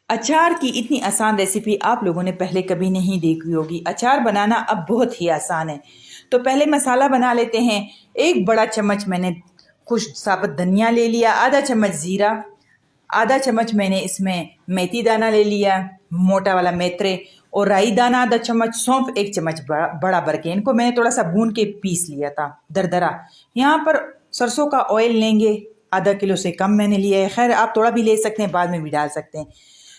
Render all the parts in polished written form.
अचार की इतनी आसान रेसिपी आप लोगों ने पहले कभी नहीं देखी होगी। अचार बनाना अब बहुत ही आसान है। तो पहले मसाला बना लेते हैं। एक बड़ा चम्मच मैंने खुश साबुत धनिया ले लिया, आधा चम्मच ज़ीरा, आधा चम्मच मैंने इसमें मेथी दाना ले लिया, मोटा वाला मेथरे, और राई दाना आधा चम्मच, सौंफ एक चम्मच बड़ा भर के। इनको मैंने थोड़ा सा भून के पीस लिया था दरदरा। यहाँ पर सरसों का ऑयल लेंगे, आधा किलो से कम मैंने लिया है। खैर आप थोड़ा भी ले सकते हैं, बाद में भी डाल सकते हैं।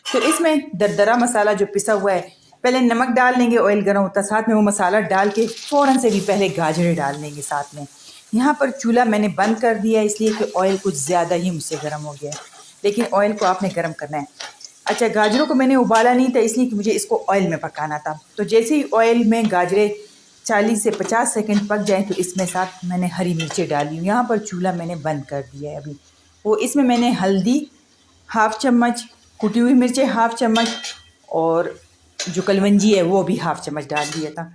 तो इसमें दरदरा मसाला जो पिसा हुआ है, पहले नमक डाल लेंगे, ऑयल गर्म होता साथ में वो मसाला डाल के फ़ौरन से भी पहले गाजरें डाल लेंगे साथ में। यहाँ पर चूल्हा मैंने बंद कर दिया इसलिए कि ऑयल कुछ ज़्यादा ही मुझसे गर्म हो गया है, लेकिन ऑयल को आपने गर्म करना है। अच्छा, गाजरों को मैंने उबाला नहीं था इसलिए कि मुझे इसको ऑयल में पकाना था। तो जैसे ही ऑयल में गाजरें 40 से 50 सेकंड पक जाएँ तो इसमें साथ मैंने हरी मिर्चें डाली हूँ। यहाँ पर चूल्हा मैंने बंद कर दिया है अभी। वो इसमें मैंने हल्दी हाफ़ चम्मच, कुटी हुई मिर्चें हाफ़ चम्मच, और जो कलवंजी है वो भी हाफ़ चम्मच डाल दिया था।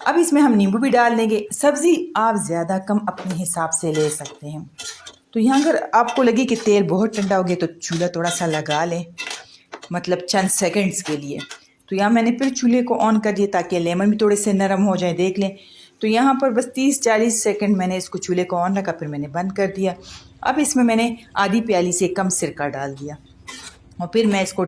अब इसमें हम नींबू भी डाल देंगे। सब्ज़ी आप ज़्यादा कम अपने हिसाब से ले सकते हैं। तो यहाँ अगर आपको लगे कि तेल बहुत ठंडा हो गया तो चूल्हा थोड़ा सा लगा लें, मतलब चंद सेकंड्स के लिए। तो यहाँ मैंने फिर चूल्हे को ऑन कर दिया ताकि लेमन भी थोड़े से नरम हो जाए, देख लें। तो यहाँ पर बस 30-40 सेकंड मैंने इसको चूल्हे को ऑन रखा, फिर मैंने बंद कर दिया। अब इसमें मैंने आधी प्याली से कम सिरका डाल दिया और फिर मैं इसको